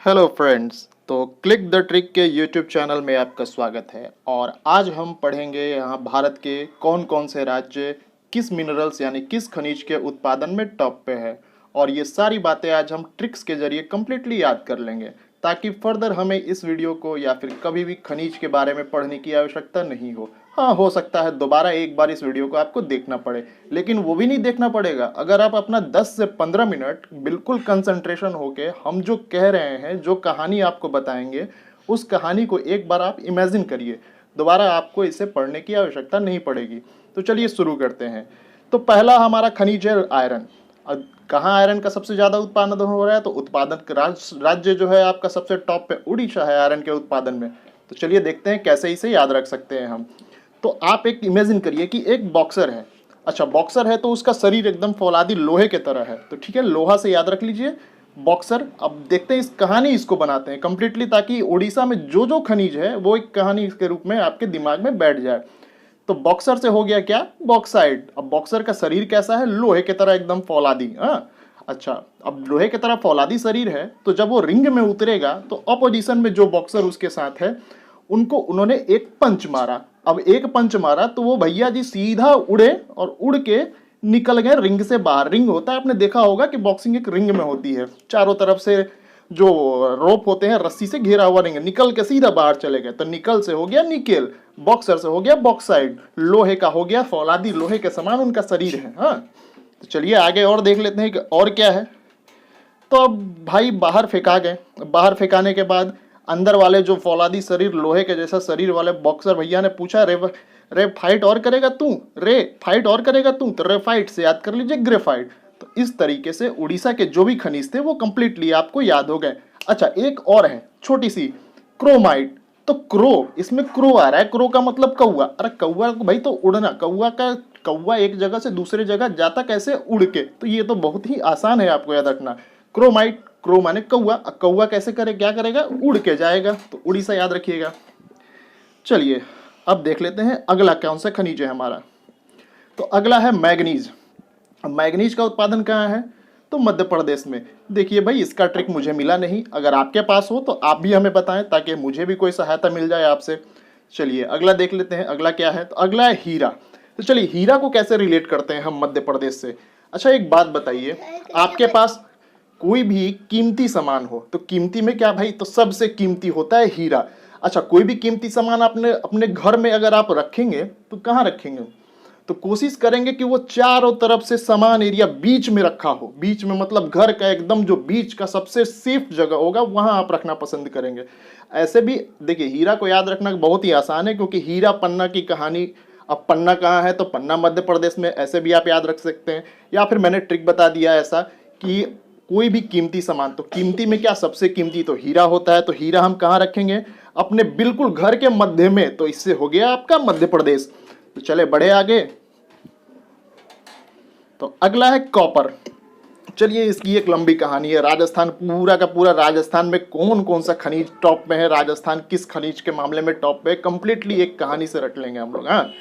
Hello friends. तो click the trick के YouTube channel में आपका स्वागत है। और आज हम पढ़ेंगे यहाँ भारत के कौन कौन से राज्य किस मिनरल्स यानी किस खनिज के उत्पादन में टॉप पे है। और ये सारी बातें आज हम ट्रिक्स के जरिए कम्प्लीटली याद कर लेंगे ताकि फर्दर हमें इस वीडियो को या फिर कभी भी खनिज के बारे में पढ़ने की आवश्यकता नहीं हो। हाँ, हो सकता है दोबारा एक बार इस वीडियो को आपको देखना पड़े, लेकिन वो भी नहीं देखना पड़ेगा अगर आप अपना 10 से 15 मिनट बिल्कुल कंसंट्रेशन होके हम जो कह रहे हैं, जो कहानी आपको बताएंगे, उस कहानी को एक बार आप इमेजिन करिए। दोबारा आपको इसे पढ़ने की आवश्यकता नहीं पड़ेगी। तो चलिए शुरू करते हैं। तो पहला हमारा खनिज है आयरन। कहाँ आयरन का सबसे ज़्यादा उत्पादन हो रहा है? तो उत्पादन राज्य जो है आपका सबसे टॉप पे उड़ीसा है आयरन के उत्पादन में। तो चलिए देखते हैं कैसे इसे याद रख सकते हैं हम। तो आप एक इमेजिन करिए कि एक बॉक्सर है। अच्छा, बॉक्सर है तो उसका शरीर एकदम फौलादी लोहे के तरह है। तो ठीक है, लोहा से याद रख लीजिए बॉक्सर। अब देखते हैं इस कहानी इसको बनाते हैं कंप्लीटली, ताकि उड़ीसा में जो जो खनिज है वो एक कहानी के रूप में आपके दिमाग में बैठ जाए। तो बॉक्सर से हो गया क्या? बॉक्साइड। अब बॉक्सर का शरीर कैसा है? लोहे की तरह एकदम फौलादी। हाँ, अच्छा, अब लोहे की तरह फौलादी शरीर है तो जब वो रिंग में उतरेगा तो अपोजिशन में जो बॉक्सर उसके साथ है उनको उन्होंने एक पंच मारा। अब एक पंच मारा तो वो भैया जी सीधा उड़े और उड़ के निकल गए रिंग से बाहर। रिंग होता है, आपने देखा होगा कि बॉक्सिंग एक रिंग में होती है, चारों तरफ से जो रोप होते हैं रस्सी से घेरा हुआ रिंग, निकल के सीधा बाहर चले गए। तो निकल से हो गया निकेल, बॉक्सर से हो गया बॉक्साइड, लोहे का हो गया फौलादी, लोहे के समान उनका शरीर है। हाँ, तो चलिए आगे और देख लेते हैं कि और क्या है। तो अब भाई बाहर फेंका गए। बाहर फेंकाने के बाद अंदर वाले जो फौलादी शरीर, लोहे के जैसा शरीर वाले बॉक्सर भैया ने पूछा, रे रे फाइट और करेगा तू? रे फाइट और करेगा तू? तो रे फाइट से याद कर लीजिए ग्रेफाइट। तो इस तरीके से उड़ीसा के जो भी खनिज थे वो कंप्लीटली आपको याद हो गए। अच्छा, एक और है छोटी सी, क्रोमाइट। तो क्रो, इसमें क्रो आ रहा है। क्रो का मतलब कौआ। अरे कौआ भाई तो उड़ना, कौआ एक जगह से दूसरी जगह जाता कैसे? उड़ के। तो ये तो बहुत ही आसान है आपको याद रखना। क्रोमाइट, क्रो माने कौआ। कौआ कैसे करे, क्या करेगा? उड़ के जाएगा। तो उड़ीसा याद रखिएगा। चलिए अब देख लेते हैं अगला कौन सा खनिज है हमारा। तो अगला है मैग्नीज। अब मैग्नीज का उत्पादन कहाँ है? तो मध्य प्रदेश में। देखिए भाई, इसका ट्रिक मुझे मिला नहीं, अगर आपके पास हो तो आप भी हमें बताएं ताकि मुझे भी कोई सहायता मिल जाए आपसे। चलिए अगला देख लेते हैं, अगला क्या है। तो अगला है हीरा। तो चलिए हीरा को कैसे रिलेट करते हैं हम मध्य प्रदेश से। अच्छा, एक बात बताइए, आपके पास कोई भी कीमती सामान हो तो कीमती में क्या भाई? तो सबसे कीमती होता है हीरा। अच्छा, कोई भी कीमती सामान आपने अपने घर में अगर आप रखेंगे तो कहाँ रखेंगे? तो कोशिश करेंगे कि वो चारों तरफ से समान एरिया बीच में रखा हो। बीच में मतलब घर का एकदम जो बीच का सबसे सेफ जगह होगा वहां आप रखना पसंद करेंगे। ऐसे भी देखिए, हीरा को याद रखना बहुत ही आसान है क्योंकि हीरा पन्ना की कहानी। अब पन्ना कहाँ है? तो पन्ना मध्य प्रदेश में। ऐसे भी आप याद रख सकते हैं, या फिर मैंने ट्रिक बता दिया ऐसा कि कोई भी कीमती सामान, तो कीमती में क्या सबसे कीमती तो हीरा होता है। तो हीरा हम कहाँ रखेंगे? अपने बिल्कुल घर के मध्य में। तो इससे हो गया आपका मध्य प्रदेश। तो चले बढ़े आगे। तो अगला है कॉपर। चलिए इसकी एक लंबी कहानी है। राजस्थान, पूरा का पूरा राजस्थान में कौन कौन सा खनिज टॉप में है, राजस्थान किस खनिज के मामले में टॉप पे है, कंप्लीटली एक कहानी से रट लेंगे हम लोग। हाँ,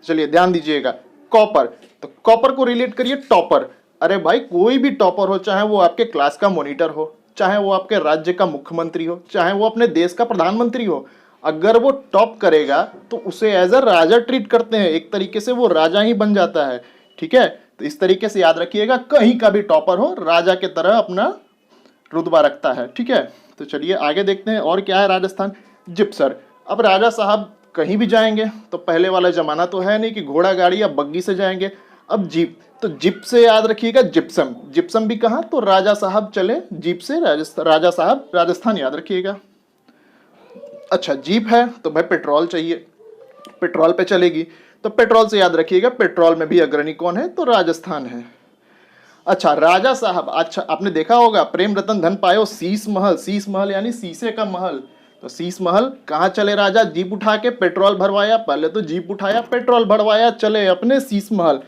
चलिए ध्यान दीजिएगा। कॉपर, तो कॉपर को रिलेट करिए टॉपर। अरे भाई, कोई भी टॉपर हो, चाहे वो आपके क्लास का मॉनिटर हो, चाहे वो आपके राज्य का मुख्यमंत्री हो, चाहे वो अपने देश का प्रधानमंत्री हो, अगर वो टॉप करेगा तो उसे एज अ राजा ट्रीट करते हैं। एक तरीके से वो राजा ही बन जाता है। ठीक है, तो इस तरीके से याद रखिएगा, कहीं का भी टॉपर हो राजा के तरह अपना रुतबा रखता है। ठीक है, तो चलिए आगे देखते हैं और क्या है। राजस्थान, जिप्सर। अब राजा साहब कहीं भी जाएंगे तो पहले वाला जमाना तो है नहीं कि घोड़ा गाड़ी या बग्गी से जाएंगे, अब जीप। तो जीप से याद रखिएगा जिप्सम। जिप्सम भी कहाँ? तो राजा साहब चले जीप से, राजा साहब राजस्थान याद रखिएगा। अच्छा, जीप है तो भाई पेट्रोल चाहिए, पेट्रोल पे चलेगी। तो पेट्रोल से याद रखिएगा, पेट्रोल में भी अग्रणी कौन है? तो राजस्थान है। अच्छा, राजा साहब, अच्छा आपने देखा होगा प्रेम रतन धन पायो शीश महल। शीश महल यानी शीशे का महल। तो शीश महल कहाँ चले राजा? जीप उठा के पेट्रोल भरवाया। पहले तो जीप उठाया, पेट्रोल भरवाया, चले अपने शीश महल।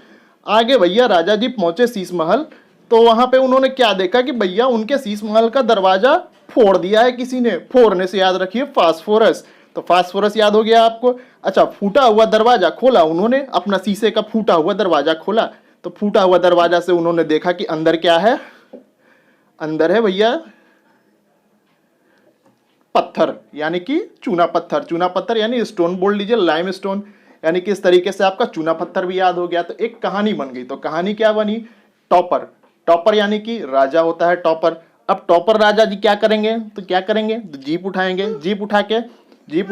आगे भैया राजा जी पहुंचे शीश महल, तो वहां पे उन्होंने क्या देखा कि भैया उनके शीश महल का दरवाजा फोड़ दिया है किसी ने। फोड़ने से याद रखिए फास्फोरस। तो फास्फोरस याद हो गया आपको। अच्छा, फूटा हुआ दरवाजा खोला उन्होंने, अपना शीशे का फूटा हुआ दरवाजा खोला। तो फूटा हुआ दरवाजा से उन्होंने देखा कि अंदर क्या है? अंदर है भैया पत्थर यानी कि चूना पत्थर, चूना पत्थर यानी स्टोन बोल लीजिए, लाइम स्टोन, यानी कि इस तरीके से आपका चूना पत्थर भी याद हो गया। तो एक कहानी बन गई। तो कहानी क्या बनी? टॉपर। टॉपर यानी कि राजा होता है टॉपर। अब टॉपर राजा जी क्या करेंगे? तो क्या करेंगे? तो जीप उठाएंगे, जीप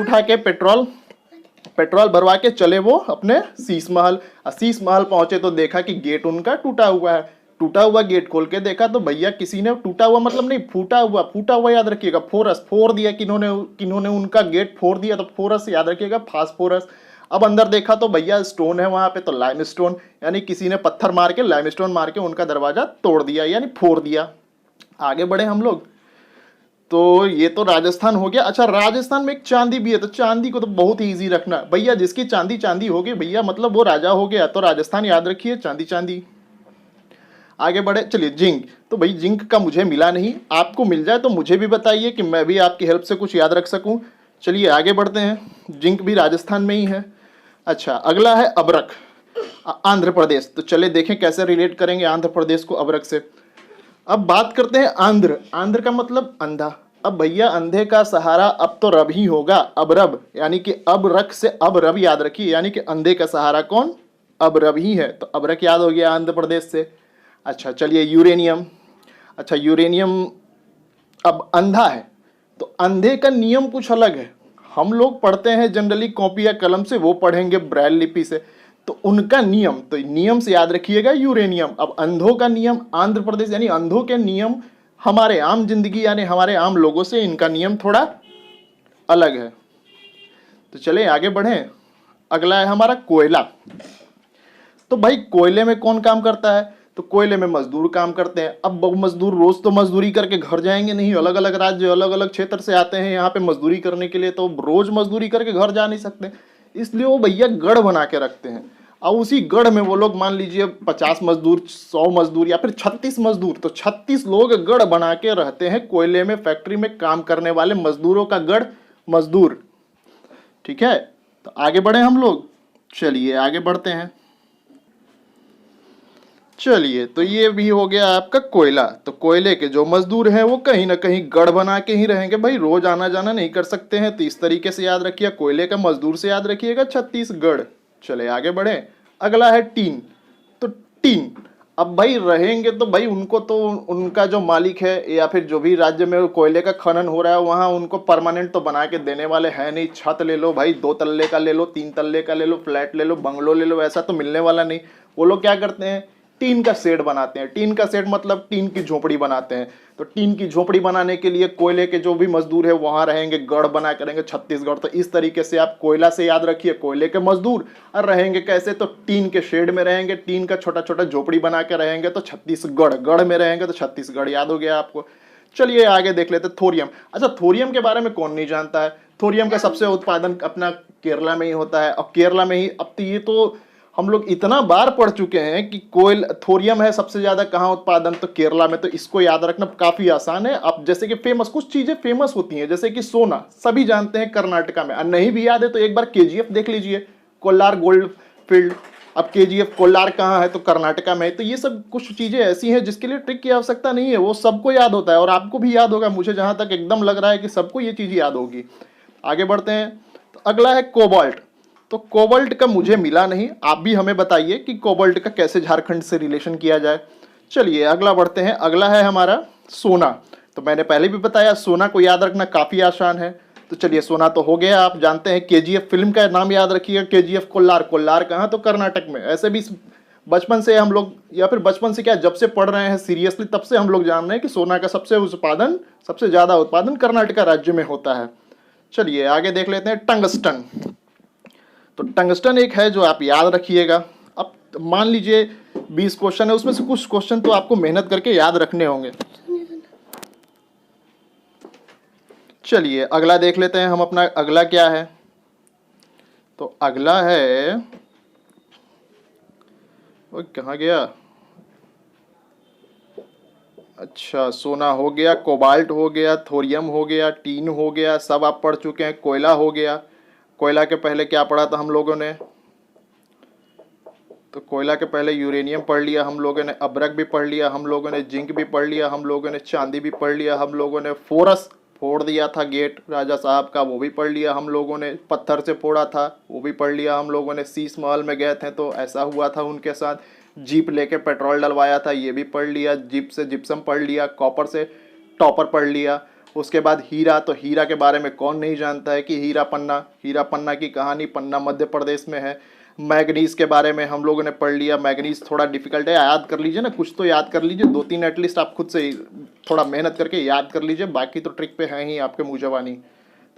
उठा के पेट्रोल भरवा के चले वो अपने शीश महल। शीश महल पहुंचे तो देखा कि गेट उनका टूटा हुआ है। टूटा हुआ गेट खोल के देखा तो भैया किसी ने, टूटा हुआ मतलब नहीं, फूटा हुआ याद रखिएगा, फोरस, फोड़ दिया, किन्होंने उनका गेट फोड़ दिया। तो फोरस याद रखिएगा, फास्फोरस। अब अंदर देखा तो भैया स्टोन है वहां पे, तो लाइम स्टोन, यानी किसी ने पत्थर मार के, लाइम स्टोन मार के उनका दरवाजा तोड़ दिया यानी फोड़ दिया। आगे बढ़े हम लोग। तो ये तो राजस्थान हो गया। अच्छा, राजस्थान में एक चांदी भी है, तो चांदी को तो बहुत ही इजी रखना भैया, जिसकी चांदी चांदी हो गई भैया मतलब वो राजा हो गया। तो राजस्थान याद रखिए, चांदी चांदी। आगे बढ़े, चलिए जिंक। तो भाई जिंक का मुझे मिला नहीं, आपको मिल जाए तो मुझे भी बताइए कि मैं भी आपकी हेल्प से कुछ याद रख सकूं। चलिए आगे बढ़ते हैं, जिंक भी राजस्थान में ही है। अच्छा, अगला है अबरक, आंध्र प्रदेश। तो चले देखें कैसे रिलेट करेंगे आंध्र प्रदेश को अबरक से। अब बात करते हैं आंध्र। आंध्र का मतलब अंधा। अब भैया अंधे का सहारा अब तो रब ही होगा, अब रब, यानी कि अब रख से अब रब याद रखिए, यानी कि अंधे का सहारा कौन? अब रब ही है। तो अब रख याद हो गया आंध्र प्रदेश से। अच्छा चलिए, यूरेनियम। अच्छा, यूरेनियम अब अंधा है तो अंधे का नियम कुछ अलग है। हम लोग पढ़ते हैं जनरली कॉपी या कलम से, वो पढ़ेंगे ब्रेल लिपि से। तो उनका नियम, तो नियम से याद रखिएगा यूरेनियम। अब अंधों का नियम आंध्र प्रदेश, यानी अंधों के नियम हमारे आम जिंदगी यानी हमारे आम लोगों से इनका नियम थोड़ा अलग है। तो चले आगे बढ़ें। अगला है हमारा कोयला। तो भाई कोयले में कौन काम करता है? तो कोयले में मजदूर काम करते हैं। अब मजदूर रोज तो मजदूरी करके घर जाएंगे नहीं, अलग अलग राज्य अलग अलग क्षेत्र से आते हैं यहाँ पे मजदूरी करने के लिए, तो रोज मजदूरी करके घर जा नहीं सकते, इसलिए वो भैया गढ़ बना के रखते हैं। और उसी गढ़ में वो लोग मान लीजिए 50 मजदूर, 100 मजदूर या फिर 36 मजदूर, तो 36 लोग गढ़ बना के रहते हैं कोयले में, फैक्ट्री में काम करने वाले मजदूरों का गढ़, मजदूर। ठीक है, तो आगे बढ़े हम लोग। चलिए आगे बढ़ते हैं। चलिए, तो ये भी हो गया आपका कोयला। तो कोयले के जो मजदूर हैं वो कहीं ना कहीं गढ़ बना के ही रहेंगे भाई, रोज आना जाना नहीं कर सकते हैं। तो इस तरीके से याद रखिए, कोयले का मजदूर से याद रखिएगा छत्तीसगढ़। चले आगे बढ़े। अगला है टीन। तो टीन, अब भाई रहेंगे तो भाई उनको तो उनका जो मालिक है या फिर जो भी राज्य में कोयले का खनन हो रहा है वहां उनको परमानेंट तो बना के देने वाले हैं नहीं। छत ले लो भाई, 2 तल्ले का ले लो, 3 तल्ले का ले लो, फ्लैट ले लो, बंगलो ले लो, ऐसा तो मिलने वाला नहीं। वो लोग क्या करते हैं? टीन का शेड बनाते हैं। टीन का शेड मतलब टीन की झोपड़ी बनाते हैं। तो टीन की झोपड़ी बनाने के लिए कोयले के जो भी मजदूर है वहां रहेंगे, गढ़ बना करेंगे छत्तीसगढ़। तो इस तरीके से आप कोयला से याद रखिए कोयले के मजदूर, और रहेंगे कैसे? तो टीन के शेड में रहेंगे, टीन का छोटा छोटा झोपड़ी बना के रहेंगे, तो छत्तीसगढ़। गढ़ में रहेंगे तो छत्तीसगढ़ याद हो गया आपको। चलिए आगे देख लेते थोरियम। अच्छा, थोरियम के बारे में कौन नहीं जानता है? थोरियम का सबसे उत्पादन अपना केरला में ही होता है। अब केरला में ही, अब तो ये तो हम लोग इतना बार पढ़ चुके हैं कि कोयल थोरियम है सबसे ज्यादा कहाँ उत्पादन? तो केरला में। तो इसको याद रखना काफी आसान है। अब जैसे कि फेमस कुछ चीजें फेमस होती हैं, जैसे कि सोना सभी जानते हैं कर्नाटका में, और नहीं भी याद है तो एक बार केजीएफ देख लीजिए, कोलार गोल्ड फील्ड। अब केजीएफ कोलार कहाँ है? तो कर्नाटका में है। तो ये सब कुछ चीजें ऐसी हैं जिसके लिए ट्रिक की आवश्यकता नहीं है, वो सबको याद होता है, और आपको भी याद होगा, मुझे जहां तक एकदम लग रहा है कि सबको ये चीज याद होगी। आगे बढ़ते हैं। तो अगला है कोबाल्ट। तो कोबाल्ट का मुझे मिला नहीं, आप भी हमें बताइए कि कोबाल्ट का कैसे झारखंड से रिलेशन किया जाए। चलिए अगला बढ़ते हैं। अगला है हमारा सोना। तो मैंने पहले भी बताया सोना को याद रखना काफी आसान है। तो चलिए सोना तो हो गया, आप जानते हैं। केजीएफ फिल्म का नाम याद रखिएगा, केजीएफ कोल्लार। कोल्लार कहाँ? तो कर्नाटक में। ऐसे भी बचपन से हम लोग, या फिर बचपन से क्या, जब से पढ़ रहे हैं सीरियसली तब से हम लोग जान रहे हैं कि सोना का सबसे ज्यादा उत्पादन कर्नाटका राज्य में होता है। चलिए आगे देख लेते हैं। टंगस्टन। तो टंगस्टन एक है जो आप याद रखिएगा। अब मान लीजिए 20 क्वेश्चन है, उसमें से कुछ क्वेश्चन तो आपको मेहनत करके याद रखने होंगे। चलिए अगला देख लेते हैं हम अपना। अगला क्या है? तो अगला है, वो कहाँ गया? अच्छा, सोना हो गया, कोबाल्ट हो गया, थोरियम हो गया, टीन हो गया, सब आप पढ़ चुके हैं। कोयला हो गया। कोयला के पहले क्या पढ़ा था हम लोगों ने? तो कोयला के पहले यूरेनियम पढ़ लिया हम लोगों ने, अबरक भी पढ़ लिया हम लोगों ने, जिंक भी पढ़ लिया हम लोगों ने, चांदी भी पढ़ लिया हम लोगों ने, फोड़ दिया था गेट राजा साहब का, वो भी पढ़ लिया हम लोगों ने। पत्थर से फोड़ा था, वो भी पढ़ लिया हम लोगों ने। शीश महल में गए थे तो ऐसा हुआ था उनके साथ। जीप लेके पेट्रोल डलवाया था, ये भी पढ़ लिया। जीप से जिप्सम पढ़ लिया। कॉपर से टॉपर पढ़ लिया। उसके बाद हीरा, तो हीरा के बारे में कौन नहीं जानता है कि हीरा पन्ना की कहानी, पन्ना मध्य प्रदेश में है। मैग्नीज के बारे में हम लोगों ने पढ़ लिया। मैग्नीज थोड़ा डिफिकल्ट है, याद कर लीजिए ना, कुछ तो याद कर लीजिए, 2-3 एटलीस्ट आप खुद से थोड़ा मेहनत करके याद कर लीजिए, बाकी तो ट्रिक पे है ही आपके मुँह जबानी।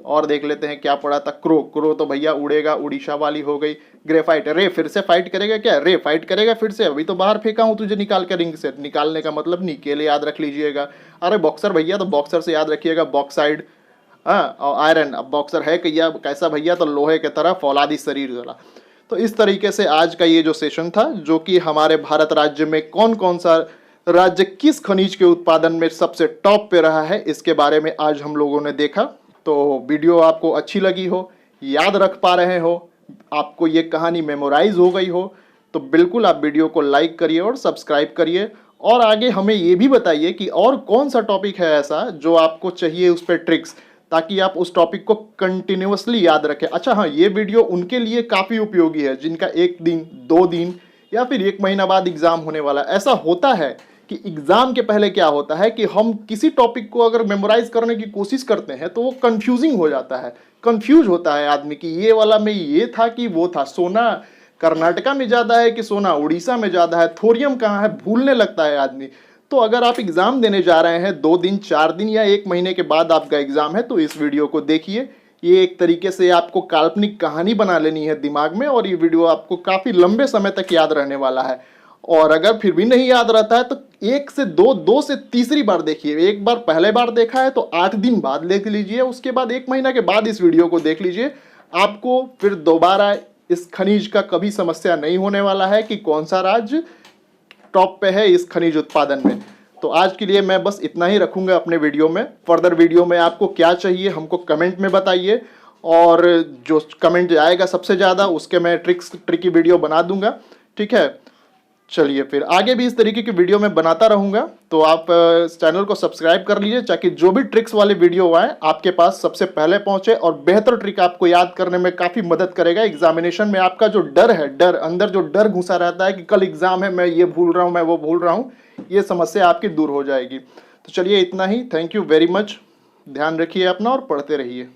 और देख लेते हैं क्या पढ़ा था। क्रो तो भैया उड़ेगा, उड़ीसा वाली हो गई। ग्रेफाइट, रे फिर से फाइट करेगा क्या? रे फाइट करेगा फिर से? अभी तो बाहर फेंका हूँ तुझे निकाल के रिंग से। निकालने का मतलब निकेले याद रख लीजिएगा। अरे बॉक्सर भैया, तो बॉक्सर से याद रखिएगा बॉक्साइड। हाँ, और आयरन, अब बॉक्सर है क्या कैसा भैया? तो लोहे के तरह फौलादी शरीर वाला। तो इस तरीके से आज का ये जो सेशन था, जो कि हमारे भारत राज्य में कौन कौन सा राज्य किस खनिज के उत्पादन में सबसे टॉप पे रहा है, इसके बारे में आज हम लोगों ने देखा। तो वीडियो आपको अच्छी लगी हो, याद रख पा रहे हो, आपको ये कहानी मेमोराइज हो गई हो, तो बिल्कुल आप वीडियो को लाइक करिए और सब्सक्राइब करिए। और आगे हमें ये भी बताइए कि और कौन सा टॉपिक है ऐसा जो आपको चाहिए उस पर ट्रिक्स, ताकि आप उस टॉपिक को कंटिन्यूअसली याद रखें। अच्छा हाँ, ये वीडियो उनके लिए काफ़ी उपयोगी है जिनका 1 दिन 2 दिन या फिर 1 महीना बाद एग्जाम होने वाला है। ऐसा होता है कि एग्जाम के पहले क्या होता है कि हम किसी टॉपिक को अगर मेमोराइज करने की कोशिश करते हैं तो वो कंफ्यूजिंग हो जाता है, कंफ्यूज होता है आदमी कि ये वाला में ये था कि वो था। सोना कर्नाटका में ज़्यादा है कि सोना उड़ीसा में ज़्यादा है, थोरियम कहाँ है, भूलने लगता है आदमी। तो अगर आप एग्जाम देने जा रहे हैं 2 दिन 4 दिन या 1 महीने के बाद आपका एग्जाम है, तो इस वीडियो को देखिए। ये एक तरीके से आपको काल्पनिक कहानी बना लेनी है दिमाग में, और ये वीडियो आपको काफ़ी लंबे समय तक याद रहने वाला है। और अगर फिर भी नहीं याद रहता है तो 1 से 2 से तीसरी बार देखिए। एक बार पहले बार देखा है तो 8 दिन बाद देख लीजिए, उसके बाद 1 महीना के बाद इस वीडियो को देख लीजिए। आपको फिर दोबारा इस खनिज का कभी समस्या नहीं होने वाला है कि कौन सा राज्य टॉप पे है इस खनिज उत्पादन में। तो आज के लिए मैं बस इतना ही रखूंगा अपने वीडियो में। फर्दर वीडियो में आपको क्या चाहिए हमको कमेंट में बताइए, और जो कमेंट आएगा सबसे ज़्यादा उसके मैं ट्रिकी वीडियो बना दूंगा। ठीक है, चलिए फिर आगे भी इस तरीके की वीडियो मैं बनाता रहूंगा। तो आप चैनल को सब्सक्राइब कर लीजिए ताकि जो भी ट्रिक्स वाले वीडियो आए आपके पास सबसे पहले पहुंचे, और बेहतर ट्रिक आपको याद करने में काफ़ी मदद करेगा। एग्जामिनेशन में आपका जो डर है, अंदर जो डर घुसा रहता है कि कल एग्जाम है, मैं ये भूल रहा हूँ, मैं वो भूल रहा हूँ, ये समस्या आपकी दूर हो जाएगी। तो चलिए इतना ही। Thank you very much. ध्यान रखिए अपना और पढ़ते रहिए।